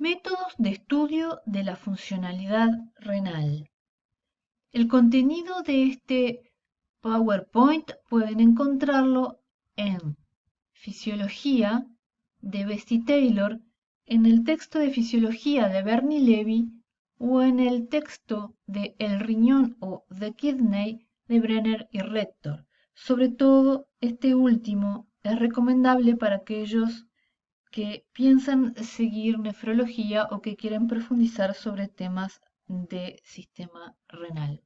Métodos de estudio de la funcionalidad renal. El contenido de este PowerPoint pueden encontrarlo en Fisiología de Best Taylor, en el texto de Fisiología de Bernie Levy o en el texto de El riñón o The Kidney de Brenner y Rector. Sobre todo, este último es recomendable para aquellos que piensan seguir nefrología o que quieren profundizar sobre temas de sistema renal.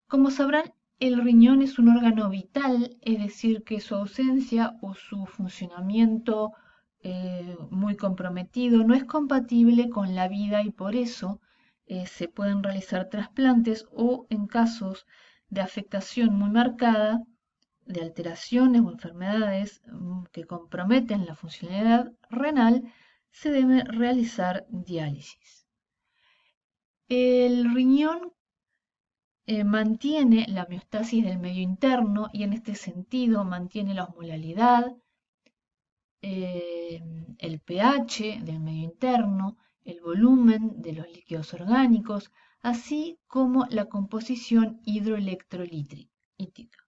Como sabrán, el riñón es un órgano vital, es decir, que su ausencia o su funcionamiento muy comprometido no es compatible con la vida y por eso se pueden realizar trasplantes o en casos de afectación muy marcada, de alteraciones o enfermedades que comprometen la funcionalidad renal, se debe realizar diálisis. El riñón mantiene la homeostasis del medio interno y en este sentido mantiene la osmolalidad, el pH del medio interno, el volumen de los líquidos orgánicos, así como la composición hidroelectrolítica.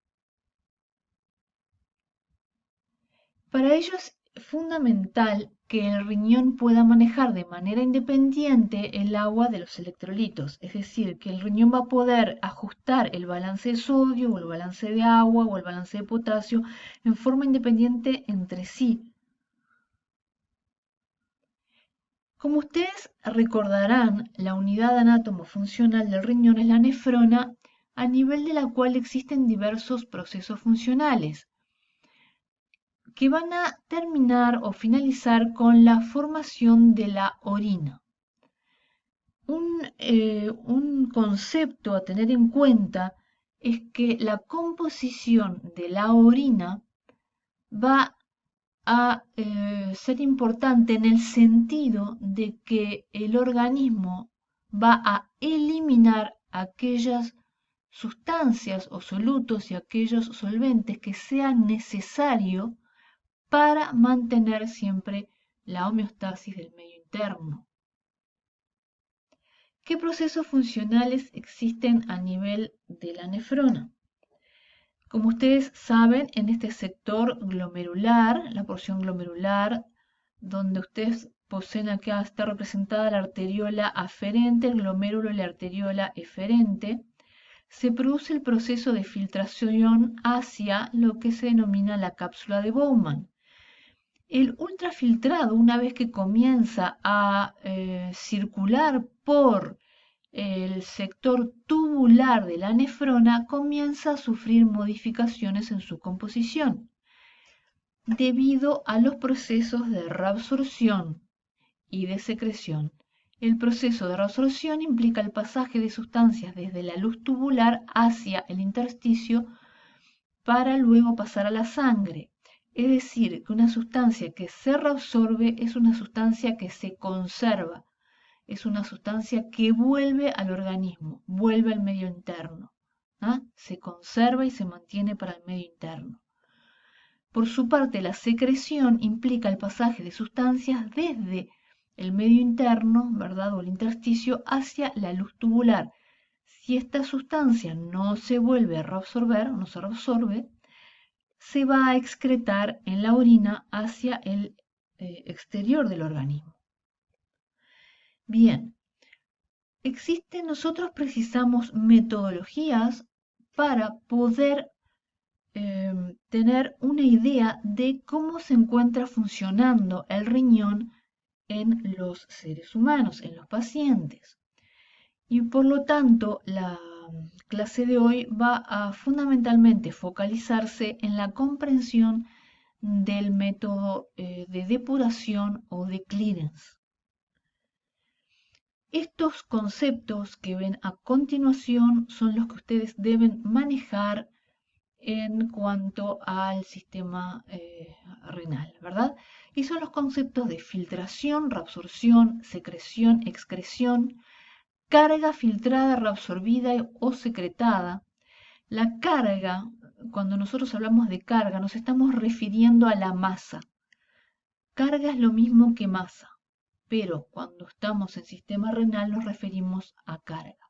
Para ello es fundamental que el riñón pueda manejar de manera independiente el agua de los electrolitos, es decir, que el riñón va a poder ajustar el balance de sodio o el balance de agua o el balance de potasio en forma independiente entre sí. Como ustedes recordarán, la unidad anátomo-funcional del riñón es la nefrona, a nivel de la cual existen diversos procesos funcionales que van a terminar o finalizar con la formación de la orina. Un concepto a tener en cuenta es que la composición de la orina va a ser importante en el sentido de que el organismo va a eliminar aquellas sustancias o solutos y aquellos solventes que sean necesarios para mantener siempre la homeostasis del medio interno. ¿Qué procesos funcionales existen a nivel de la nefrona? Como ustedes saben, en este sector glomerular, la porción glomerular, donde ustedes poseen acá está representada la arteriola aferente, el glomérulo y la arteriola eferente, se produce el proceso de filtración hacia lo que se denomina la cápsula de Bowman. El ultrafiltrado, una vez que comienza a circular por el sector tubular de la nefrona, comienza a sufrir modificaciones en su composición debido a los procesos de reabsorción y de secreción. El proceso de reabsorción implica el pasaje de sustancias desde la luz tubular hacia el intersticio para luego pasar a la sangre. Es decir, que una sustancia que se reabsorbe es una sustancia que se conserva, es una sustancia que vuelve al organismo, vuelve al medio interno. Se conserva y se mantiene para el medio interno. Por su parte, la secreción implica el pasaje de sustancias desde el medio interno, ¿verdad? O el intersticio hacia la luz tubular. Si esta sustancia no se vuelve a reabsorber, no se reabsorbe, se va a excretar en la orina hacia el exterior del organismo. Bien, nosotros precisamos metodologías para poder tener una idea de cómo se encuentra funcionando el riñón en los seres humanos, en los pacientes. Y por lo tanto, la clase de hoy va a fundamentalmente focalizarse en la comprensión del método de depuración o de clearance. Estos conceptos que ven a continuación son los que ustedes deben manejar en cuanto al sistema renal, ¿verdad? Y son los conceptos de filtración, reabsorción, secreción, excreción, carga filtrada, reabsorbida o secretada. La carga, cuando nosotros hablamos de carga, nos estamos refiriendo a la masa. Carga es lo mismo que masa. pero cuando estamos en sistema renal nos referimos a carga.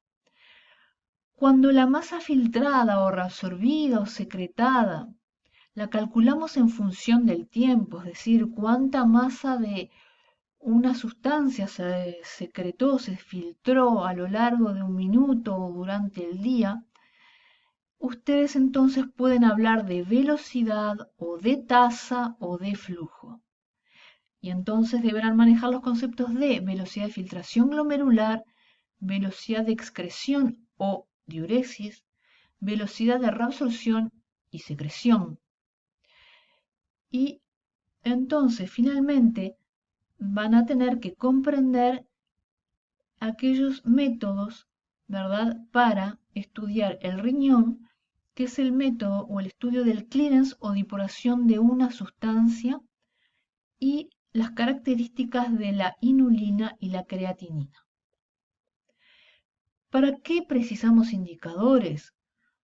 Cuando la masa filtrada o reabsorbida o secretada la calculamos en función del tiempo, es decir, cuánta masa de una sustancia se secretó, se filtró a lo largo de un minuto o durante el día, ustedes entonces pueden hablar de velocidad o de tasa o de flujo. Y entonces deberán manejar los conceptos de velocidad de filtración glomerular, velocidad de excreción o diuresis, velocidad de reabsorción y secreción. Y entonces finalmente van a tener que comprender aquellos métodos, ¿verdad?, para estudiar el riñón, que es el método o el estudio del clearance o depuración de una sustancia y las características de la inulina y la creatinina. ¿Para qué precisamos indicadores?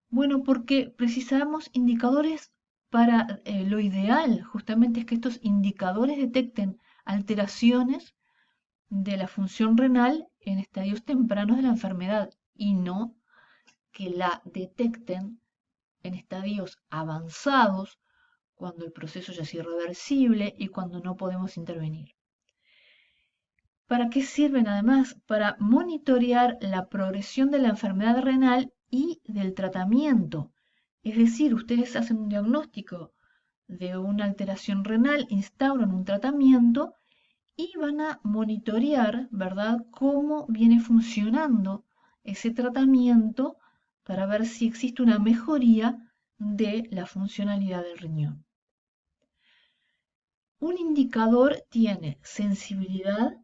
Bueno, porque precisamos indicadores para lo ideal, justamente es que estos indicadores detecten alteraciones de la función renal en estadios tempranos de la enfermedad y no que la detecten en estadios avanzados cuando el proceso ya es irreversible y cuando no podemos intervenir. ¿Para qué sirven además? Para monitorear la progresión de la enfermedad renal y del tratamiento. Es decir, ustedes hacen un diagnóstico de una alteración renal, instauran un tratamiento y van a monitorear, ¿verdad?, cómo viene funcionando ese tratamiento para ver si existe una mejoría de la funcionalidad del riñón. Un indicador tiene sensibilidad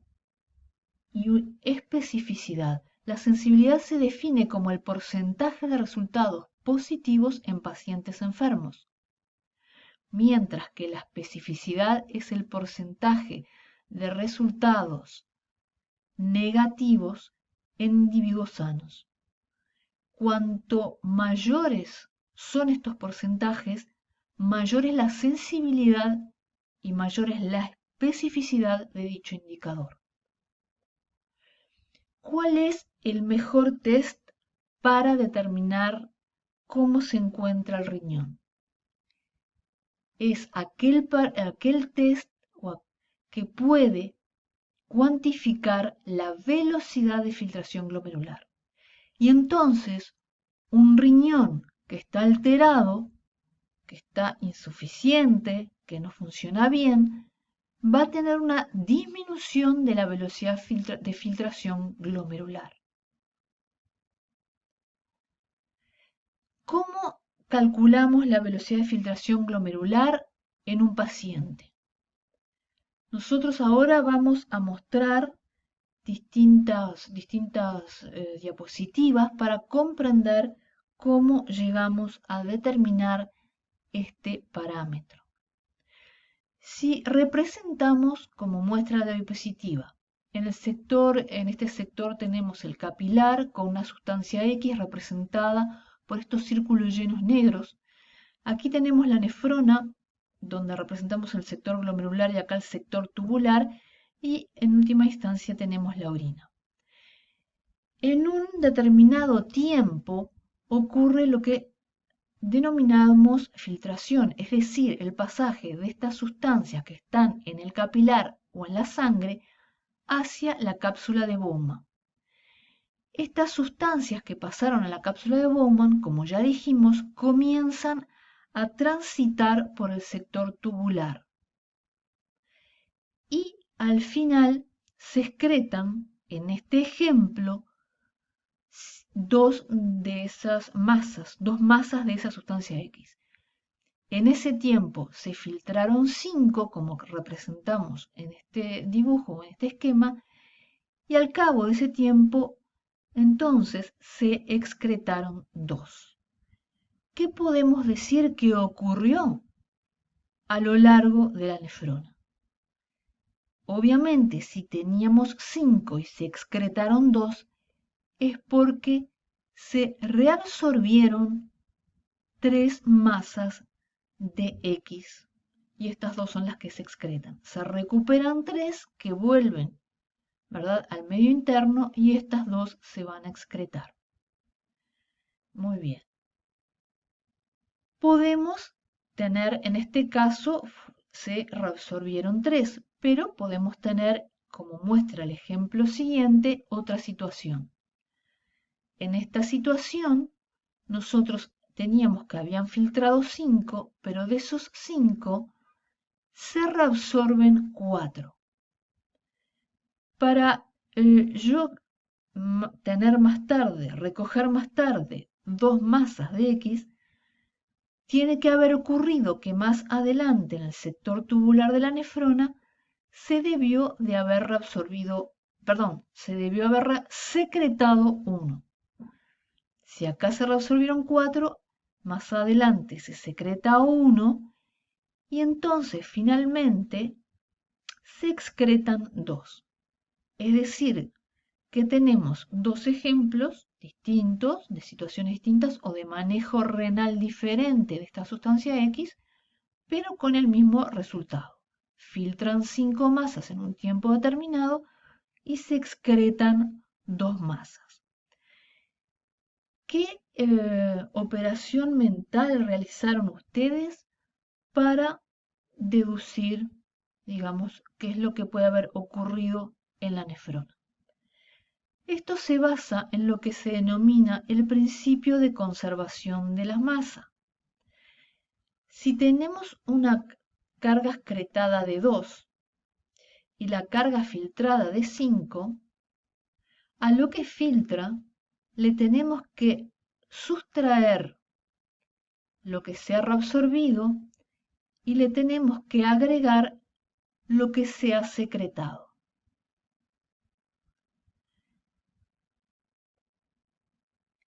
y especificidad. La sensibilidad se define como el porcentaje de resultados positivos en pacientes enfermos, mientras que la especificidad es el porcentaje de resultados negativos en individuos sanos. Cuanto mayores son estos porcentajes, mayor es la sensibilidad y mayor es la especificidad de dicho indicador. ¿Cuál es el mejor test para determinar cómo se encuentra el riñón? Es aquel test que puede cuantificar la velocidad de filtración glomerular. Y entonces, un riñón que está alterado, que está insuficiente, que no funciona bien, va a tener una disminución de la velocidad de filtración glomerular. ¿Cómo calculamos la velocidad de filtración glomerular en un paciente? Nosotros ahora vamos a mostrar distintas diapositivas para comprender cómo llegamos a determinar este parámetro. Si representamos como muestra la diapositiva, en este sector tenemos el capilar con una sustancia X representada por estos círculos llenos negros. Aquí tenemos la nefrona, donde representamos el sector glomerular y acá el sector tubular, y en última instancia tenemos la orina. En un determinado tiempo ocurre lo que denominamos filtración, es decir, el pasaje de estas sustancias que están en el capilar o en la sangre hacia la cápsula de Bowman. Estas sustancias que pasaron a la cápsula de Bowman, como ya dijimos, comienzan a transitar por el sector tubular y al final se excretan, en este ejemplo, dos masas de esa sustancia X. En ese tiempo se filtraron 5, como representamos en este dibujo, en este esquema, y al cabo de ese tiempo, entonces se excretaron 2. ¿Qué podemos decir que ocurrió a lo largo de la nefrona? Obviamente, si teníamos 5 y se excretaron 2, es porque se reabsorbieron 3 masas de X y estas 2 son las que se excretan. Se recuperan 3 que vuelven ¿verdad? Al medio interno y estas dos se van a excretar. Muy bien. Podemos tener, en este caso, se reabsorbieron 3, pero podemos tener, como muestra el ejemplo siguiente, otra situación. En esta situación, nosotros teníamos que habían filtrado 5, pero de esos 5 se reabsorben 4. Para yo tener más tarde, recoger más tarde 2 masas de X, tiene que haber ocurrido que más adelante en el sector tubular de la nefrona se debió de haber reabsorbido, perdón, se debió haber secretado 1. Si acá se reabsorbieron 4, más adelante se secreta 1 y entonces finalmente se excretan 2. Es decir, que tenemos dos ejemplos distintos, de situaciones distintas o de manejo renal diferente de esta sustancia X, pero con el mismo resultado. Filtran 5 masas en un tiempo determinado y se excretan 2 masas. ¿Qué operación mental realizaron ustedes para deducir, digamos, qué es lo que puede haber ocurrido en la nefrona? Esto se basa en lo que se denomina el principio de conservación de la masa. Si tenemos una carga excretada de 2 y la carga filtrada de 5, a lo que filtra le tenemos que sustraer lo que se ha reabsorbido y le tenemos que agregar lo que se ha secretado.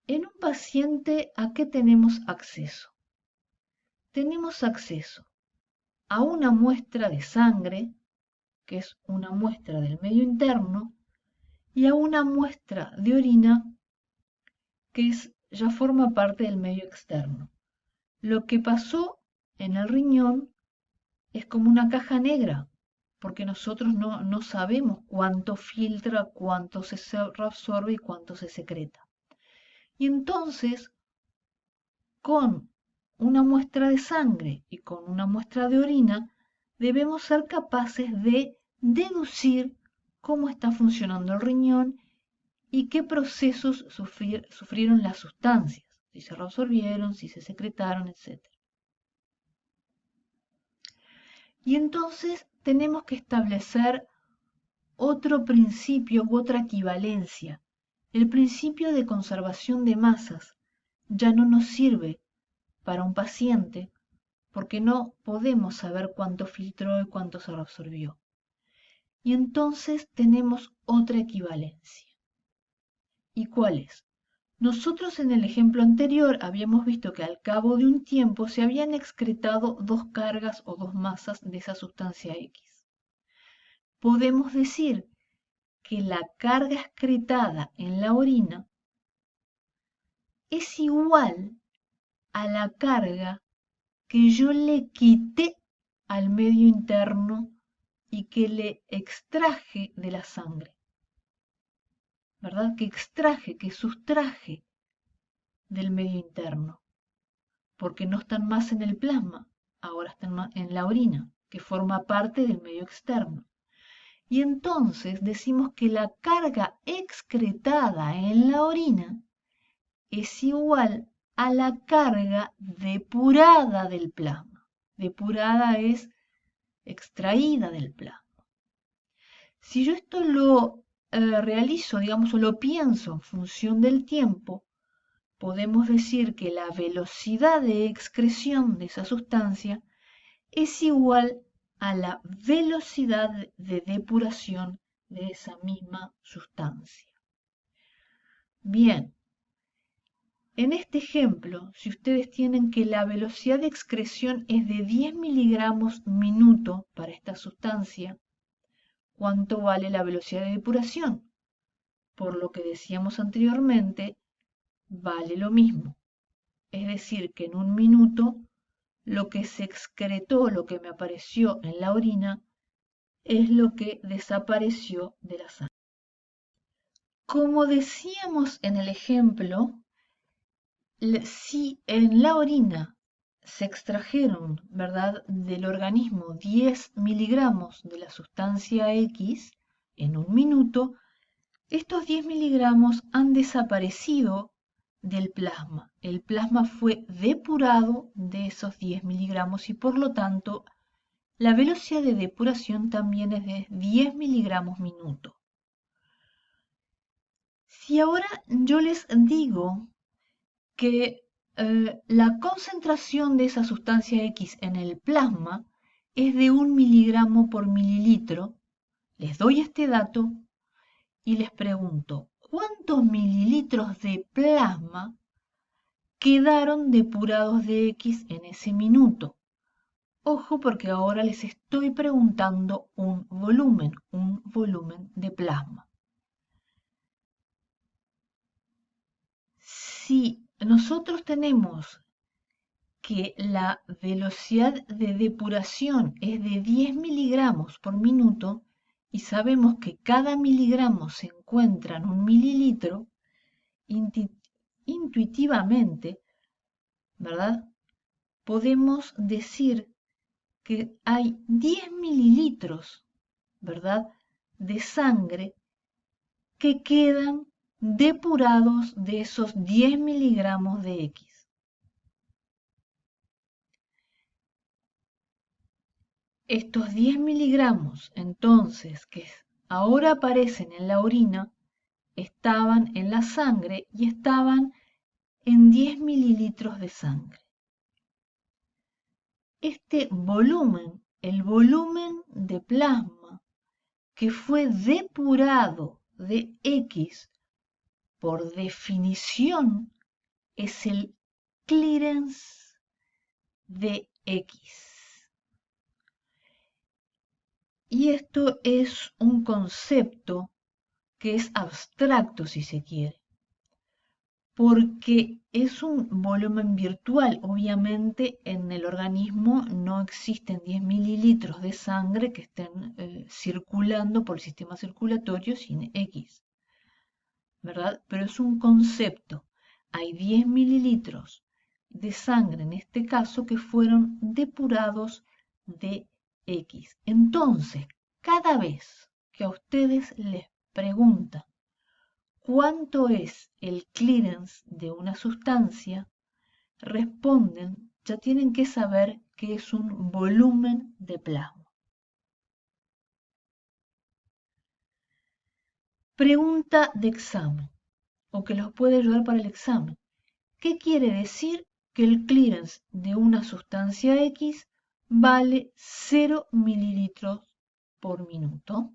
En un paciente, ¿a qué tenemos acceso? Tenemos acceso a una muestra de sangre, que es una muestra del medio interno, y a una muestra de orina, que ya forma parte del medio externo. Lo que pasó en el riñón es como una caja negra, porque nosotros no sabemos cuánto filtra, cuánto se reabsorbe y cuánto se secreta. Y entonces, con una muestra de sangre y con una muestra de orina, debemos ser capaces de deducir cómo está funcionando el riñón y qué procesos sufrieron las sustancias, si se reabsorbieron, si se secretaron, etc. Y entonces tenemos que establecer otro principio u otra equivalencia. El principio de conservación de masas ya no nos sirve para un paciente porque no podemos saber cuánto filtró y cuánto se reabsorbió. Y entonces tenemos otra equivalencia. ¿Y cuál es? Nosotros en el ejemplo anterior habíamos visto que al cabo de un tiempo se habían excretado 2 cargas o 2 masas de esa sustancia X. Podemos decir que la carga excretada en la orina es igual a la carga que yo le quité al medio interno y que le extraje de la sangre, ¿verdad? Que sustraje del medio interno, porque no están más en el plasma, ahora están en la orina, que forma parte del medio externo. Y entonces decimos que la carga excretada en la orina es igual a la carga depurada del plasma. Depurada es extraída del plasma. Si yo esto lo realizo, digamos, o lo pienso en función del tiempo, podemos decir que la velocidad de excreción de esa sustancia es igual a la velocidad de depuración de esa misma sustancia. Bien, en este ejemplo, si ustedes tienen que la velocidad de excreción es de 10 miligramos minuto para esta sustancia, ¿cuánto vale la velocidad de depuración? Por lo que decíamos anteriormente, vale lo mismo. Es decir, que en un minuto lo que se excretó, lo que me apareció en la orina, es lo que desapareció de la sangre. Como decíamos en el ejemplo, si en la orina se extrajeron, ¿verdad?, del organismo 10 miligramos de la sustancia X en un minuto, estos 10 miligramos han desaparecido del plasma. El plasma fue depurado de esos 10 miligramos y por lo tanto la velocidad de depuración también es de 10 miligramos minuto. Si ahora yo les digo que la concentración de esa sustancia X en el plasma es de 1 miligramo por mililitro, les doy este dato y les pregunto, ¿cuántos mililitros de plasma quedaron depurados de X en ese minuto? Ojo porque ahora les estoy preguntando un volumen de plasma. Si nosotros tenemos que la velocidad de depuración es de 10 miligramos por minuto y sabemos que cada miligramo se encuentra en un mililitro, intuitivamente, ¿verdad? Podemos decir que hay 10 mililitros, ¿verdad?, de sangre que quedan depurados de esos 10 miligramos de X. Estos 10 miligramos, entonces, que ahora aparecen en la orina, estaban en la sangre y estaban en 10 mililitros de sangre. Este volumen, el volumen de plasma que fue depurado de X, por definición, es el clearance de X. Y esto es un concepto que es abstracto, si se quiere, porque es un volumen virtual. Obviamente en el organismo no existen 10 mililitros de sangre que estén circulando por el sistema circulatorio sin X, ¿verdad? Pero es un concepto. Hay 10 mililitros de sangre, en este caso, que fueron depurados de X. Entonces, cada vez que a ustedes les preguntan cuánto es el clearance de una sustancia, responden, ya tienen que saber que es un volumen de plasma. Pregunta de examen, o que los puede ayudar para el examen. ¿Qué quiere decir que el clearance de una sustancia X vale 0 mililitros por minuto?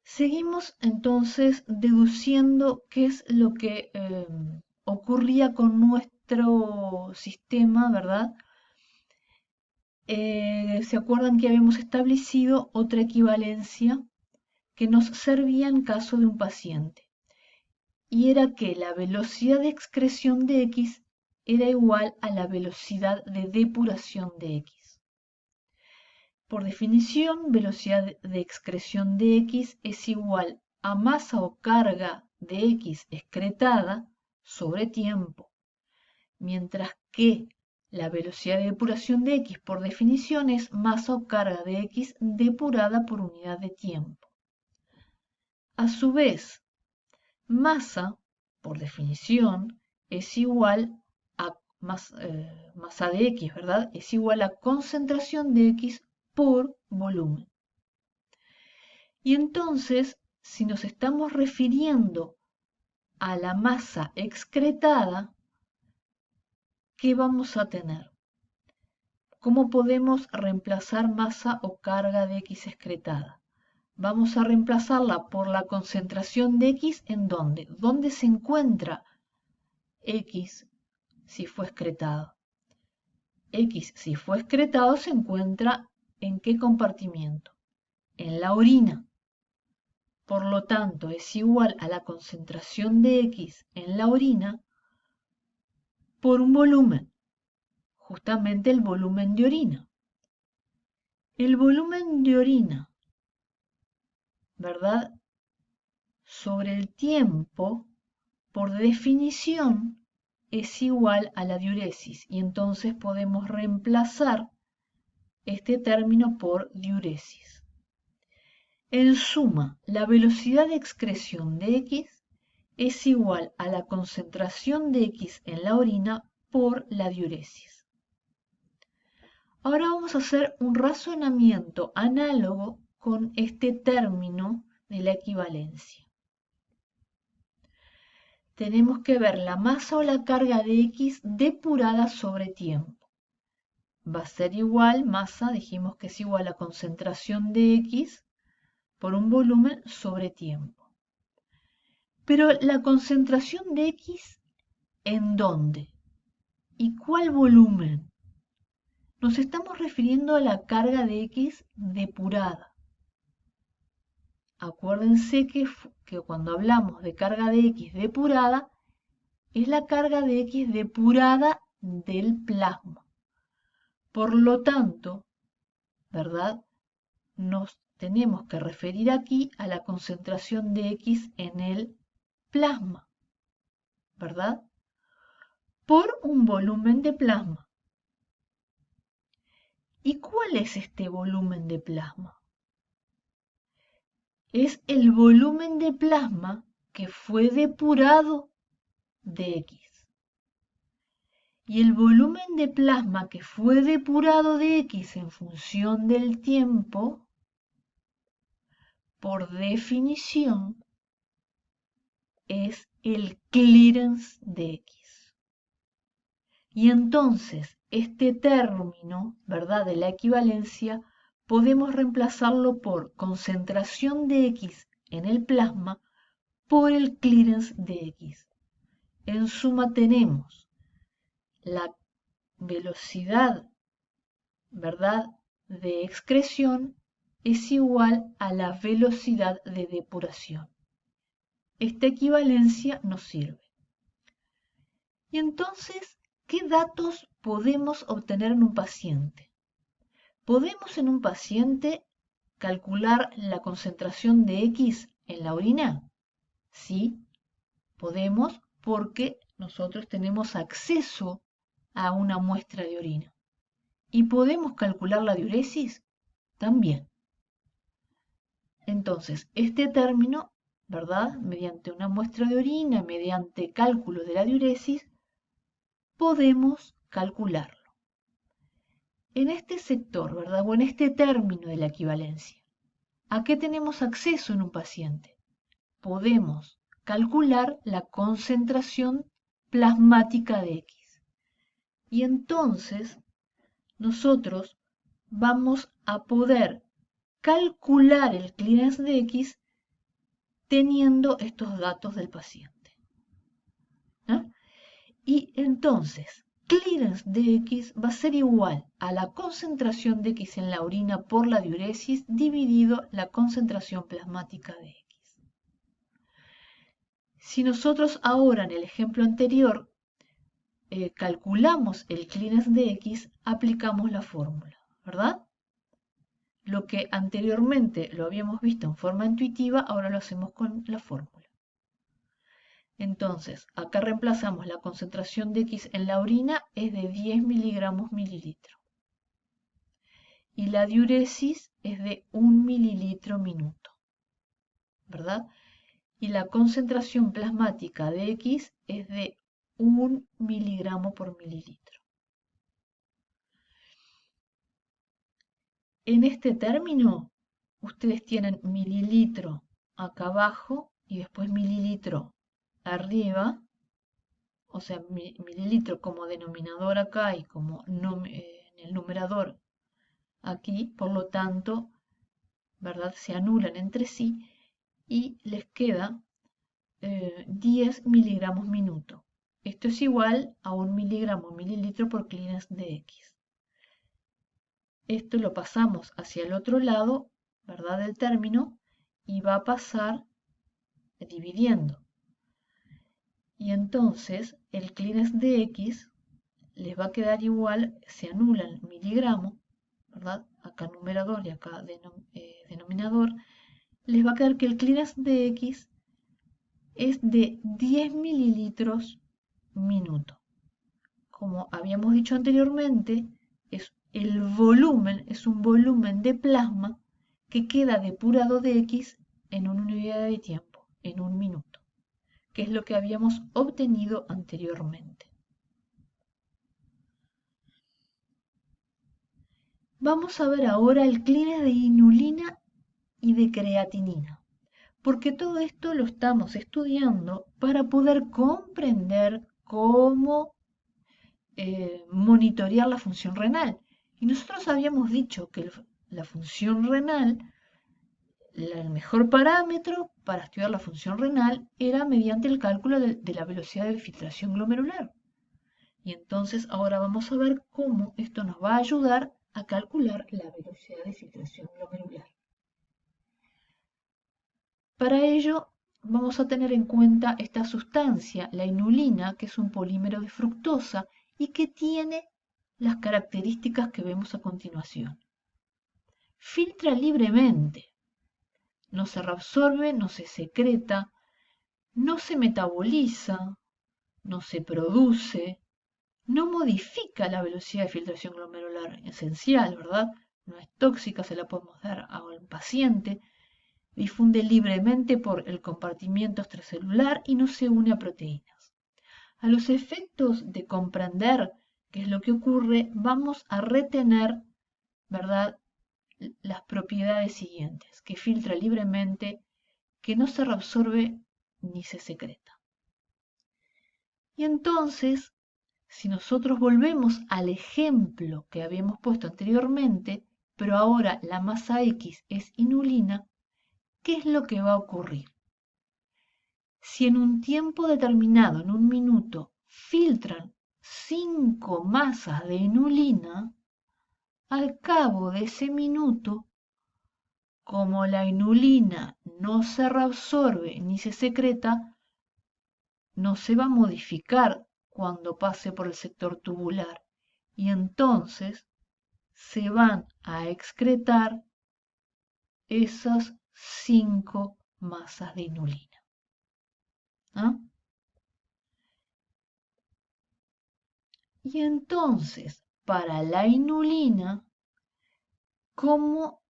Seguimos entonces deduciendo qué es lo que ocurría con nuestro sistema, ¿verdad? ¿Se acuerdan que habíamos establecido otra equivalencia que nos servía en caso de un paciente? Y era que la velocidad de excreción de X era igual a la velocidad de depuración de X. Por definición, velocidad de excreción de X es igual a masa o carga de X excretada sobre tiempo, mientras que la velocidad de depuración de X por definición es masa o carga de X depurada por unidad de tiempo. A su vez, masa, por definición, es igual a masa de X, ¿verdad? Es igual a concentración de X por volumen. Y entonces, si nos estamos refiriendo a la masa excretada, ¿qué vamos a tener? ¿Cómo podemos reemplazar masa o carga de X excretada? Vamos a reemplazarla por la concentración de X ¿en dónde? ¿Dónde se encuentra X si fue excretado? X si fue excretado se encuentra ¿en qué compartimiento? En la orina. Por lo tanto, es igual a la concentración de X en la orina por un volumen, justamente el volumen de orina. El volumen de orina, ¿verdad? sobre el tiempo, por definición, es igual a la diuresis. Y entonces podemos reemplazar este término por diuresis. En suma, la velocidad de excreción de X es igual a la concentración de X en la orina por la diuresis. Ahora vamos a hacer un razonamiento análogo con este término de la equivalencia. Tenemos que ver la masa o la carga de X depurada sobre tiempo. Va a ser igual, masa, dijimos que es igual a concentración de X por un volumen sobre tiempo. Pero la concentración de X, ¿en dónde? ¿Y cuál volumen? Nos estamos refiriendo a la carga de X depurada. Acuérdense que cuando hablamos de carga de X depurada, es la carga de X depurada del plasma. Por lo tanto, ¿verdad? Nos tenemos que referir aquí a la concentración de X en el plasma, ¿verdad? Por un volumen de plasma. ¿Y cuál es este volumen de plasma? Es el volumen de plasma que fue depurado de X. Y el volumen de plasma que fue depurado de X en función del tiempo, por definición, es el clearance de X. Y entonces, este término, ¿verdad?, de la equivalencia, podemos reemplazarlo por concentración de X en el plasma por el clearance de X. En suma tenemos la velocidad, ¿verdad?, de excreción es igual a la velocidad de depuración. Esta equivalencia nos sirve. Y entonces, ¿qué datos podemos obtener en un paciente? ¿Podemos en un paciente calcular la concentración de X en la orina? Sí, podemos porque nosotros tenemos acceso a una muestra de orina. ¿Y podemos calcular la diuresis? También. Entonces, este término, ¿verdad?, mediante una muestra de orina, mediante cálculo de la diuresis, podemos calcularlo. En este sector, ¿verdad?, o en este término de la equivalencia, ¿a qué tenemos acceso en un paciente? Podemos calcular la concentración plasmática de X. Y entonces, nosotros vamos a poder calcular el clearance de X teniendo estos datos del paciente. ¿Ah? Y entonces, clearance de X va a ser igual a la concentración de X en la orina por la diuresis dividido la concentración plasmática de X. Si nosotros ahora en el ejemplo anterior calculamos el clearance de X, aplicamos la fórmula, ¿verdad? Lo que anteriormente lo habíamos visto en forma intuitiva, ahora lo hacemos con la fórmula. Entonces, acá reemplazamos la concentración de X en la orina es de 10 miligramos mililitro. Y la diuresis es de 1 mililitro minuto, ¿verdad? Y la concentración plasmática de X es de 1 miligramo por mililitro. En este término, ustedes tienen mililitro acá abajo y después mililitro arriba, o sea, mililitro como denominador acá y como en el numerador aquí, por lo tanto, ¿verdad?, se anulan entre sí y les queda 10 miligramos minuto. Esto es igual a 1 miligramo mililitro por clearance de X. Esto lo pasamos hacia el otro lado, ¿verdad?, del término, y va a pasar dividiendo. Y entonces el clearance de X les va a quedar igual, se anula el miligramo, ¿verdad?, acá numerador y acá denominador, les va a quedar que el clearance de X es de 10 mililitros minuto. Como habíamos dicho anteriormente, es un volumen de plasma que queda depurado de X en una unidad de tiempo, en un minuto, que es lo que habíamos obtenido anteriormente. Vamos a ver ahora el clínex de inulina y de creatinina, porque todo esto lo estamos estudiando para poder comprender cómo monitorear la función renal. Y nosotros habíamos dicho que la función renal, el mejor parámetro para estudiar la función renal era mediante el cálculo de la velocidad de filtración glomerular. Y entonces ahora vamos a ver cómo esto nos va a ayudar a calcular la velocidad de filtración glomerular. Para ello vamos a tener en cuenta esta sustancia, la inulina, que es un polímero de fructosa y que tiene las características que vemos a continuación. Filtra libremente, no se reabsorbe, no se secreta, no se metaboliza, no se produce, no modifica la velocidad de filtración glomerular esencial, ¿verdad? No es tóxica, se la podemos dar a un paciente, difunde libremente por el compartimiento extracelular y no se une a proteínas. A los efectos de comprender qué es lo que ocurre, vamos a retener, ¿verdad?, las propiedades siguientes, que filtra libremente, que no se reabsorbe ni se secreta. Y entonces, si nosotros volvemos al ejemplo que habíamos puesto anteriormente, pero ahora la masa X es inulina, ¿qué es lo que va a ocurrir? Si en un tiempo determinado, en un minuto, filtran 5 masas de inulina, al cabo de ese minuto, como la inulina no se reabsorbe ni se secreta, no se va a modificar cuando pase por el sector tubular y entonces se van a excretar esas 5 masas de inulina. ¿Ah? Y entonces, para la inulina, ¿cómo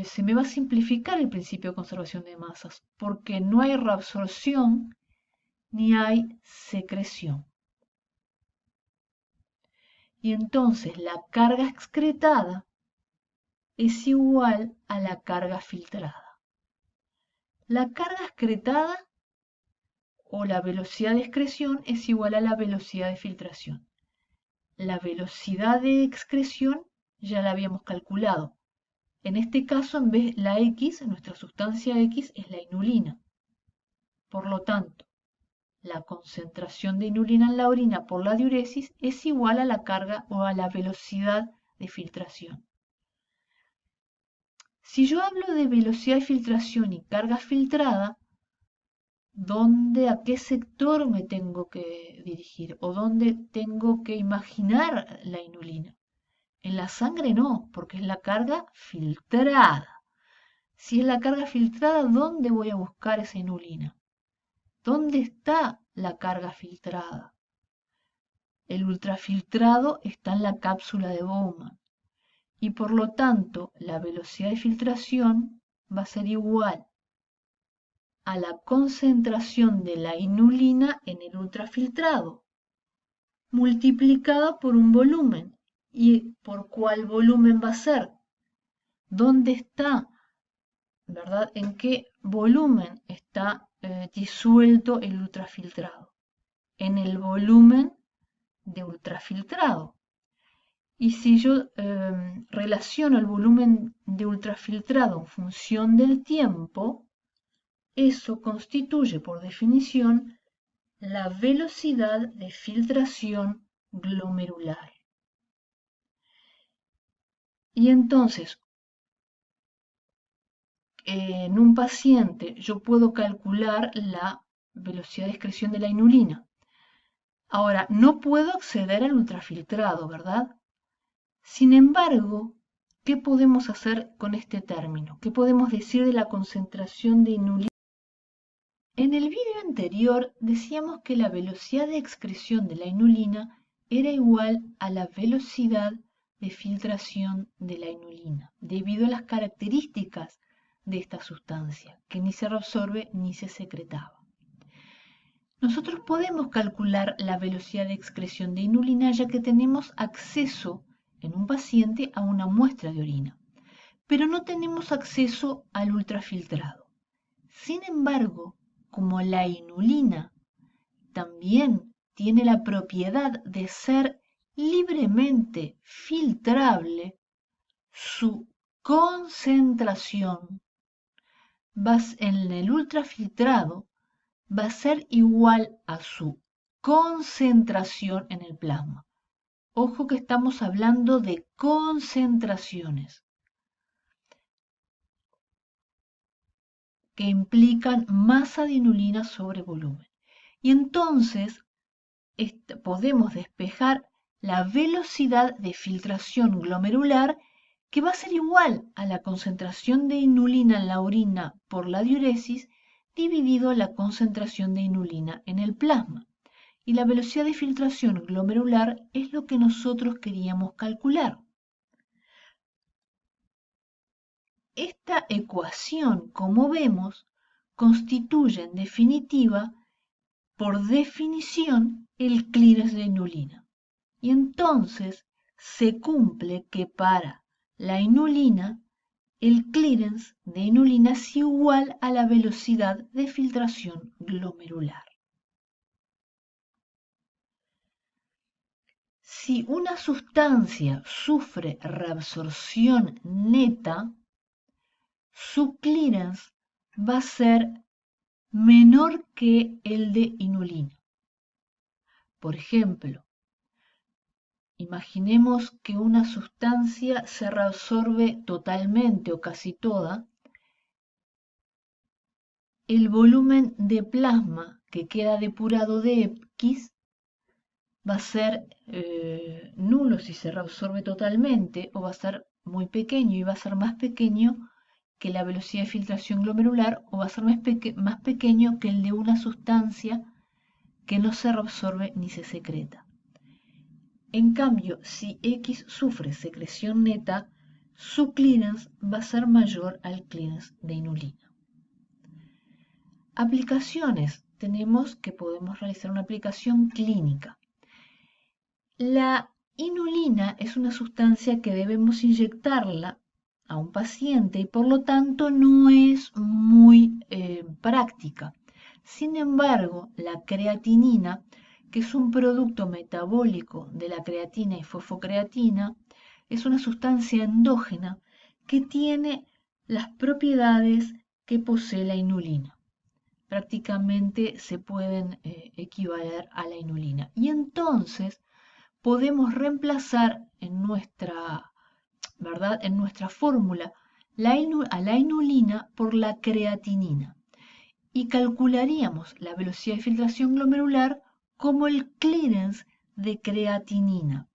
se me va a simplificar el principio de conservación de masas? Porque no hay reabsorción ni hay secreción. Y entonces la carga excretada es igual a la carga filtrada. La carga excretada o la velocidad de excreción es igual a la velocidad de filtración. La velocidad de excreción ya la habíamos calculado. En este caso, en vez la X, nuestra sustancia X es la inulina. Por lo tanto, la concentración de inulina en la orina por la diuresis es igual a la carga o a la velocidad de filtración. Si yo hablo de velocidad de filtración y carga filtrada, a qué sector me tengo que dirigir o dónde tengo que imaginar la inulina? En la sangre no, porque es la carga filtrada. Si es la carga filtrada, ¿dónde voy a buscar esa inulina? ¿Dónde está la carga filtrada? El ultrafiltrado está en la cápsula de Bowman y por lo tanto la velocidad de filtración va a ser igual a la concentración de la inulina en el ultrafiltrado multiplicada por un volumen. ¿Y por cuál volumen va a ser? ¿Dónde está? ¿Verdad? ¿En qué volumen está disuelto el ultrafiltrado? En el volumen de ultrafiltrado. Y si yo relaciono el volumen de ultrafiltrado en función del tiempo, eso constituye por definición la velocidad de filtración glomerular. Y entonces, en un paciente yo puedo calcular la velocidad de excreción de la inulina. Ahora, no puedo acceder al ultrafiltrado, ¿verdad? Sin embargo, ¿qué podemos hacer con este término? ¿Qué podemos decir de la concentración de inulina En el vídeo anterior decíamos que la velocidad de excreción de la inulina era igual a la velocidad de filtración de la inulina, debido a las características de esta sustancia, que ni se reabsorbe ni se secretaba. Nosotros podemos calcular la velocidad de excreción de inulina ya que tenemos acceso en un paciente a una muestra de orina, pero no tenemos acceso al ultrafiltrado. Sin embargo, como la inulina también tiene la propiedad de ser libremente filtrable, su concentración en el ultrafiltrado va a ser igual a su concentración en el plasma. Ojo que estamos hablando de concentraciones que implican masa de inulina sobre volumen. Y entonces podemos despejar la velocidad de filtración glomerular, que va a ser igual a la concentración de inulina en la orina por la diuresis dividido la concentración de inulina en el plasma. Y la velocidad de filtración glomerular es lo que nosotros queríamos calcular. Esta ecuación, como vemos, constituye en definitiva, por definición, el clearance de inulina. Y entonces se cumple que para la inulina, el clearance de inulina es igual a la velocidad de filtración glomerular. Si una sustancia sufre reabsorción neta, su clearance va a ser menor que el de inulina. Por ejemplo, imaginemos que una sustancia se reabsorbe totalmente o casi toda. El volumen de plasma que queda depurado de X va a ser nulo si se reabsorbe totalmente o va a ser muy pequeño y va a ser más pequeño que la velocidad de filtración glomerular o va a ser más pequeño que el de una sustancia que no se reabsorbe ni se secreta. En cambio, si X sufre secreción neta, su clearance va a ser mayor al clearance de inulina. Aplicaciones. Tenemos que podemos realizar una aplicación clínica. La inulina es una sustancia que debemos inyectarla a un paciente y por lo tanto no es muy práctica. Sin embargo, la creatinina, que es un producto metabólico de la creatina y fosfocreatina, es una sustancia endógena que tiene las propiedades que posee la inulina. Prácticamente se pueden equivaler a la inulina. Y entonces podemos reemplazar en nuestra, ¿verdad? En nuestra fórmula a la inulina por la creatinina y calcularíamos la velocidad de filtración glomerular como el clearance de creatinina.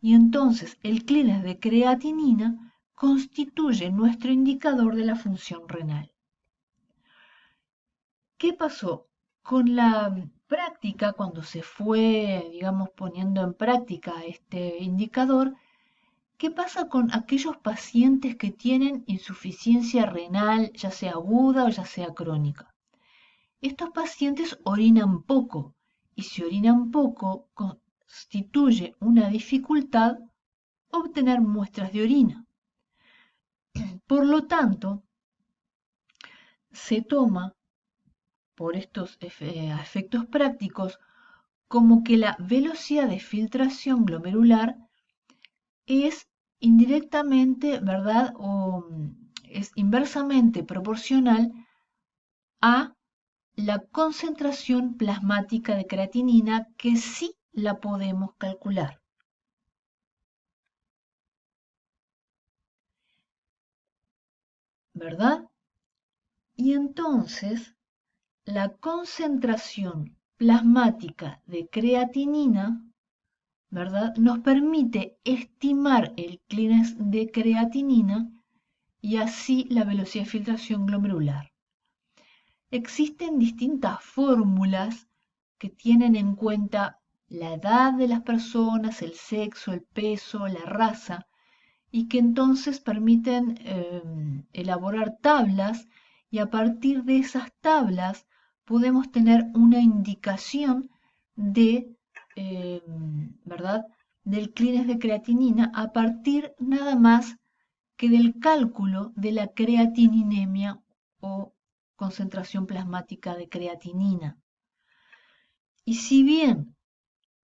Y entonces el clearance de creatinina constituye nuestro indicador de la función renal. ¿Qué pasó? Con la práctica, cuando se fue, digamos, poniendo en práctica este indicador, ¿qué pasa con aquellos pacientes que tienen insuficiencia renal, ya sea aguda o ya sea crónica? Estos pacientes orinan poco y si orinan poco constituye una dificultad obtener muestras de orina. Por lo tanto, se toma por estos efectos prácticos como que la velocidad de filtración glomerular es indirectamente, ¿verdad? O es inversamente proporcional a la concentración plasmática de creatinina que sí la podemos calcular. ¿Verdad? Y entonces la concentración plasmática de creatinina, ¿verdad? Nos permite estimar el clearance de creatinina y así la velocidad de filtración glomerular. existen distintas fórmulas que tienen en cuenta la edad de las personas, el sexo, el peso, la raza, y que entonces permiten elaborar tablas y a partir de esas tablas podemos tener una indicación de, ¿verdad?, del clínex de creatinina a partir nada más que del cálculo de la creatininemia o concentración plasmática de creatinina. Y si bien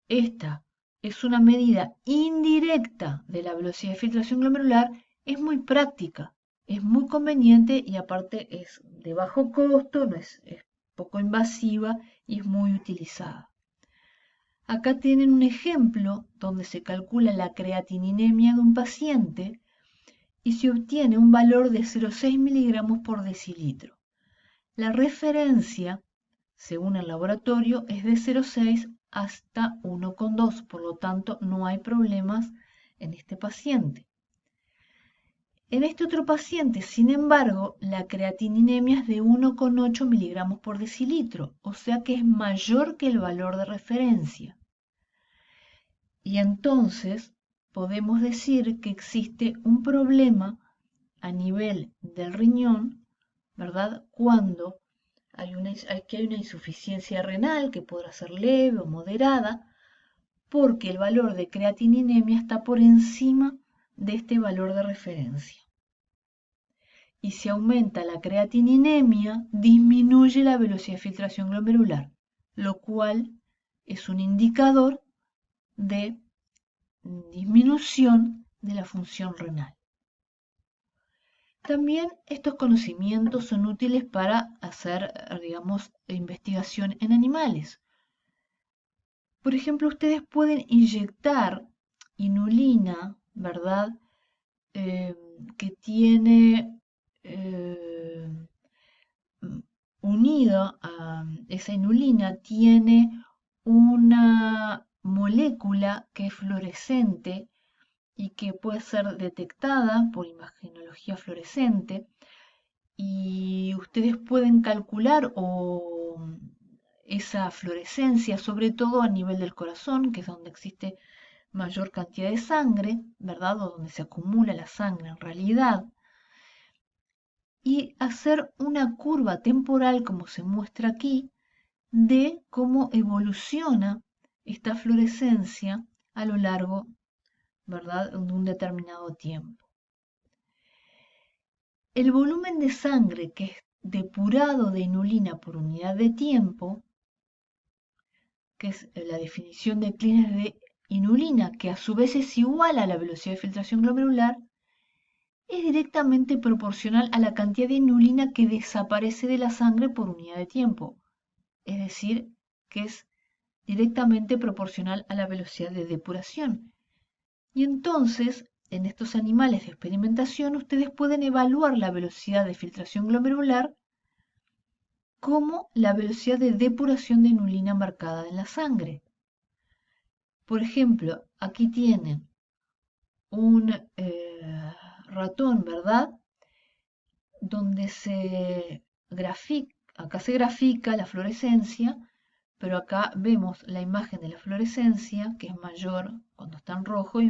esta es una medida indirecta de la velocidad de filtración glomerular, es muy práctica, es muy conveniente y aparte es de bajo costo, es poco invasiva y es muy utilizada. Acá tienen un ejemplo donde se calcula la creatininemia de un paciente y se obtiene un valor de 0,6 miligramos por decilitro. La referencia, según el laboratorio, es de 0,6 hasta 1,2, por lo tanto no hay problemas en este paciente. En este otro paciente, sin embargo, la creatininemia es de 1,8 miligramos por decilitro, o sea que es mayor que el valor de referencia. Y entonces podemos decir que existe un problema a nivel del riñón, ¿verdad? Cuando aquí hay una insuficiencia renal que podrá ser leve o moderada, porque el valor de creatininemia está por encima de este valor de referencia. Y si aumenta la creatininemia, disminuye la velocidad de filtración glomerular, lo cual es un indicador de disminución de la función renal. También estos conocimientos son útiles para hacer, digamos, investigación en animales. Por ejemplo, ustedes pueden inyectar inulina, ¿verdad? Que tiene unida a esa inulina, tiene una molécula que es fluorescente y que puede ser detectada por imagenología fluorescente y ustedes pueden calcular esa fluorescencia, sobre todo a nivel del corazón, que es donde existe mayor cantidad de sangre, ¿verdad? O donde se acumula la sangre en realidad, y hacer una curva temporal, como se muestra aquí, de cómo evoluciona esta fluorescencia a lo largo, ¿verdad?, de un determinado tiempo. El volumen de sangre que es depurado de inulina por unidad de tiempo, que es la definición de clínex de inulina, que a su vez es igual a la velocidad de filtración glomerular, es directamente proporcional a la cantidad de inulina que desaparece de la sangre por unidad de tiempo. Es decir, que es directamente proporcional a la velocidad de depuración. Y entonces, en estos animales de experimentación, ustedes pueden evaluar la velocidad de filtración glomerular como la velocidad de depuración de inulina marcada en la sangre. Por ejemplo, aquí tienen un ratón, ¿verdad?, donde acá se grafica la fluorescencia, pero acá vemos la imagen de la fluorescencia, que es mayor cuando está en rojo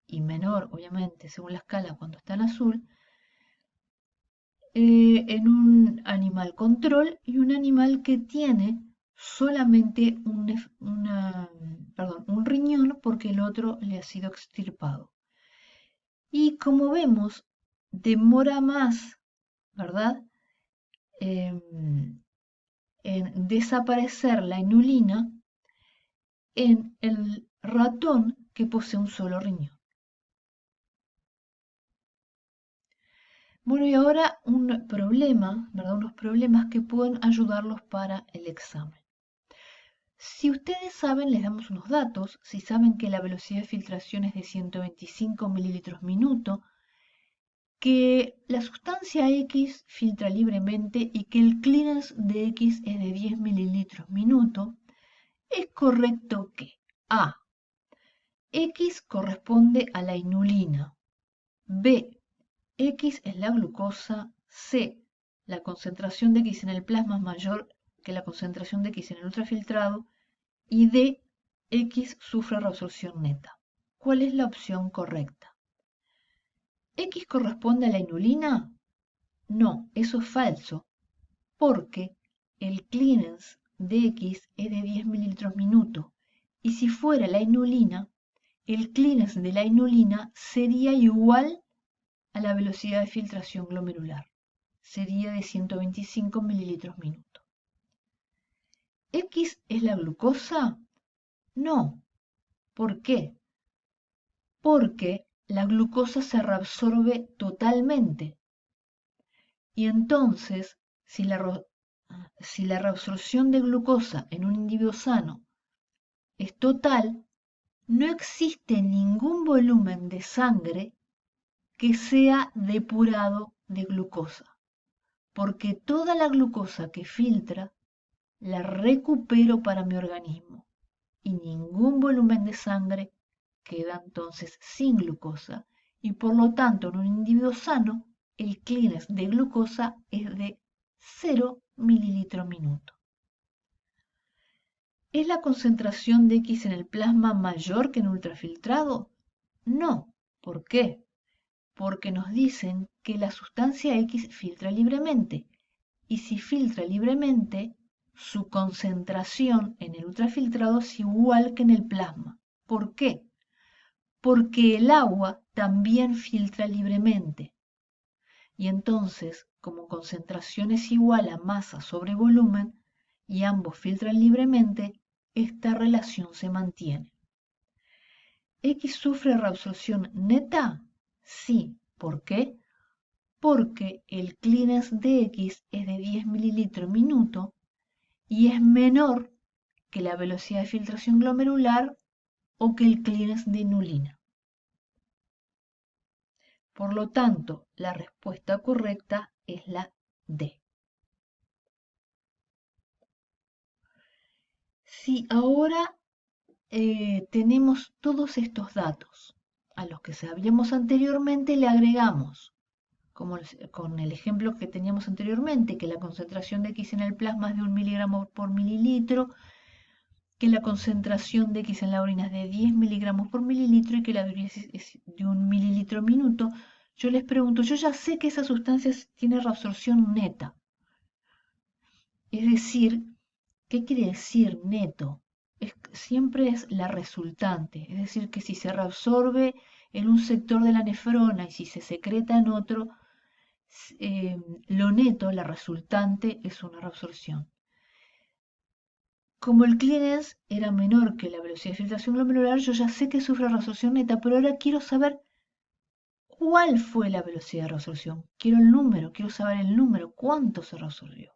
y menor, obviamente, según la escala cuando está en azul, en un animal control y un animal que tiene solamente un riñón porque el otro le ha sido extirpado. Y como vemos, demora más, ¿verdad?, en desaparecer la inulina en el ratón que posee un solo riñón. Bueno, y ahora un problema, ¿verdad?, unos problemas que pueden ayudarlos para el examen. Si ustedes saben, les damos unos datos. Si saben que la velocidad de filtración es de 125 mililitros minuto, que la sustancia X filtra libremente y que el clearance de X es de 10 mililitros minuto, es correcto que A. X corresponde a la inulina. B. X es la glucosa. C. la concentración de X en el plasma es mayor que la concentración de X en el ultrafiltrado y D, X sufre reabsorción neta. ¿Cuál es la opción correcta? ¿X corresponde a la inulina? No, eso es falso, porque el clearance de X es de 10 mililitros minuto, y si fuera la inulina, el clearance de la inulina sería igual a la velocidad de filtración glomerular. Sería de 125 mililitros minuto. ¿X es la glucosa? No. ¿Por qué? Porque la glucosa se reabsorbe totalmente. Y entonces, si la reabsorción de glucosa en un individuo sano es total, no existe ningún volumen de sangre que sea depurado de glucosa, porque toda la glucosa que filtra la recupero para mi organismo y ningún volumen de sangre queda entonces sin glucosa y por lo tanto en un individuo sano el clearance de glucosa es de 0 mililitro minuto. ¿Es la concentración de X en el plasma mayor que en ultrafiltrado? No. ¿Por qué? Porque nos dicen que la sustancia X filtra libremente y si filtra libremente, su concentración en el ultrafiltrado es igual que en el plasma. ¿Por qué? Porque el agua también filtra libremente. Y entonces, como concentración es igual a masa sobre volumen y ambos filtran libremente, esta relación se mantiene. ¿X sufre reabsorción neta? Sí. ¿Por qué? Porque el clearance de X es de 10 mililitros minuto y es menor que la velocidad de filtración glomerular o que el clearance de inulina. Por lo tanto, la respuesta correcta es la D. Si ahora tenemos todos estos datos a los que sabíamos anteriormente, le agregamos, como con el ejemplo que teníamos anteriormente, que la concentración de X en el plasma es de 1 miligramo por mililitro, que la concentración de X en la orina es de 10 miligramos por mililitro y que la diuresis es de 1 mililitro minuto, yo les pregunto, yo ya sé que esa sustancia tiene reabsorción neta. Es decir, ¿qué quiere decir neto? Siempre es la resultante, es decir, que si se reabsorbe en un sector de la nefrona y si se secreta en otro, lo neto, la resultante, es una reabsorción. Como el clearance era menor que la velocidad de filtración glomerular, yo ya sé que sufre reabsorción neta, pero ahora quiero saber cuál fue la velocidad de reabsorción. Quiero el número, quiero saber el número, cuánto se reabsorbió.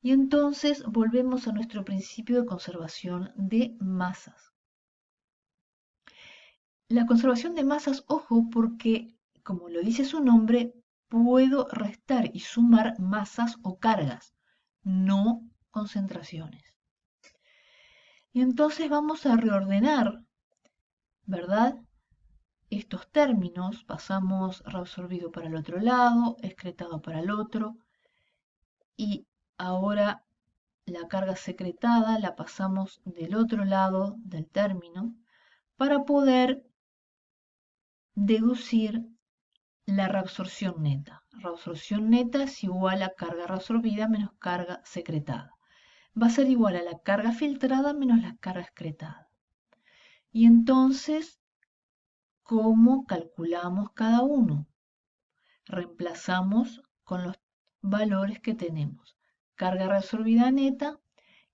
Y entonces volvemos a nuestro principio de conservación de masas. La conservación de masas, ojo, porque, como lo dice su nombre, puedo restar y sumar masas o cargas, no concentraciones. Y entonces vamos a reordenar, ¿verdad? Estos términos, pasamos reabsorbido para el otro lado, excretado para el otro, y ahora la carga secretada la pasamos del otro lado del término para poder deducir la reabsorción neta. Reabsorción neta es igual a carga reabsorbida menos carga secretada. Va a ser igual a la carga filtrada menos la carga excretada. Y entonces, ¿cómo calculamos cada uno? Reemplazamos con los valores que tenemos. Carga reabsorbida neta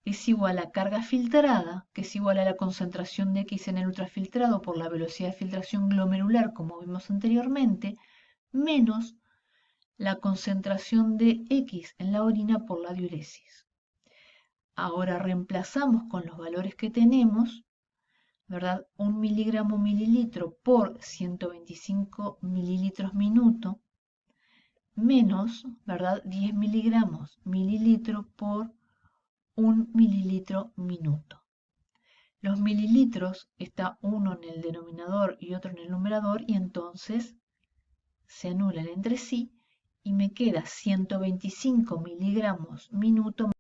es igual a carga filtrada, que es igual a la concentración de X en el ultrafiltrado por la velocidad de filtración glomerular, como vimos anteriormente, menos la concentración de X en la orina por la diuresis. Ahora reemplazamos con los valores que tenemos, ¿verdad? 1 miligramo mililitro por 125 mililitros minuto, menos, ¿verdad? 10 miligramos mililitro por 1 mililitro minuto. Los mililitros está uno en el denominador y otro en el numerador y entonces se anulan entre sí y me queda 125 miligramos minuto